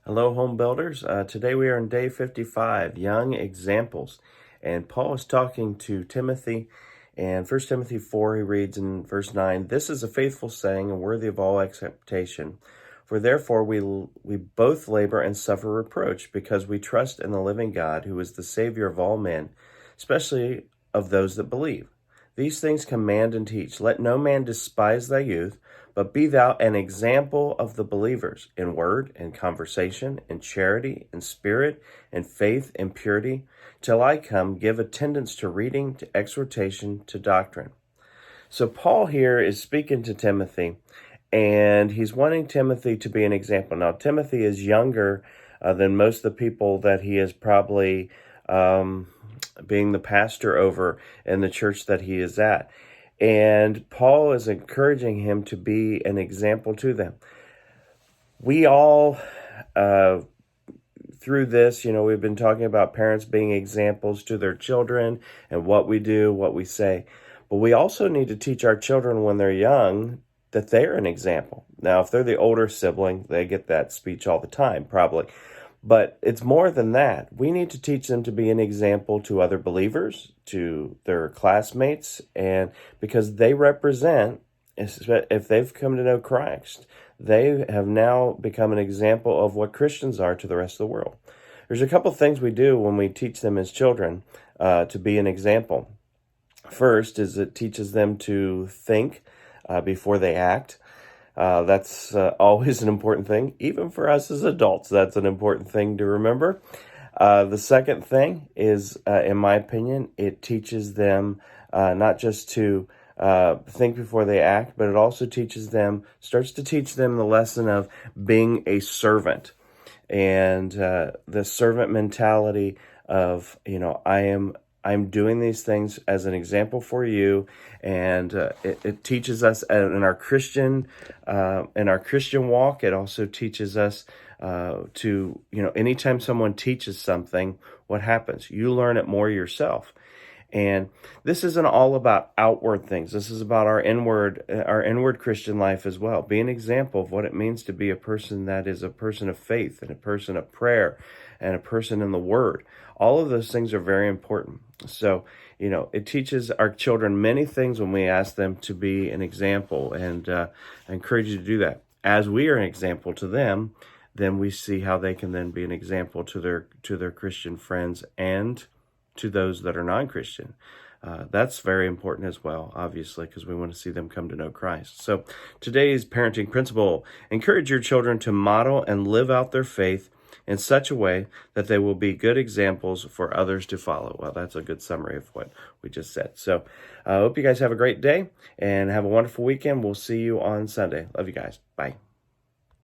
Hello, home builders. Today we are on day 55, Young Examples. And Paul is talking to Timothy. And 1 Timothy 4, he reads in verse 9, "This is a faithful saying and worthy of all acceptation. For therefore we both labor and suffer reproach, because we trust in the living God, who is the Savior of all men, especially of those that believe. These things command and teach. Let no man despise thy youth, but be thou an example of the believers in word, in conversation, in charity, in spirit, in faith, in purity. Till I come, give attendance to reading, to exhortation, to doctrine." So Paul here is speaking to Timothy, and he's wanting Timothy to be an example. Now, Timothy is younger than most of the people that he is probably being the pastor over in the church that he is at. And Paul is encouraging him to be an example to them. We all, through this, we've been talking about parents being examples to their children and what we do, what we say. But we also need to teach our children when they're young that they're an example. Now, if they're the older sibling, they get that speech all the time, probably. But it's more than that. We need to teach them to be an example to other believers, to their classmates, and because they represent, if they've come to know Christ, they have now become an example of what Christians are to the rest of the world. There's a couple things we do when we teach them as children to be an example. First is it teaches them to think before they act. That's always an important thing. Even for us as adults, that's an important thing to remember. The second thing is, in my opinion, it teaches them not just to think before they act, but it also starts to teach them the lesson of being a servant. And the servant mentality of, I'm doing these things as an example for you, and it teaches us in our Christian walk. It also teaches us to, anytime someone teaches something, what happens? You learn it more yourself. And this isn't all about outward things. This is about our inward Christian life as well. Be an example of what it means to be a person that is a person of faith and a person of prayer and a person in the Word. All of those things are very important. So, it teaches our children many things when we ask them to be an example, and I encourage you to do that. As we are an example to them, then we see how they can then be an example to their Christian friends and to those that are non-Christian. That's very important as well, obviously, because we want to see them come to know Christ. So today's parenting principle: encourage your children to model and live out their faith in such a way that they will be good examples for others to follow. Well, that's a good summary of what we just said. So I hope you guys have a great day and have a wonderful weekend. We'll see you on Sunday. Love you guys. Bye.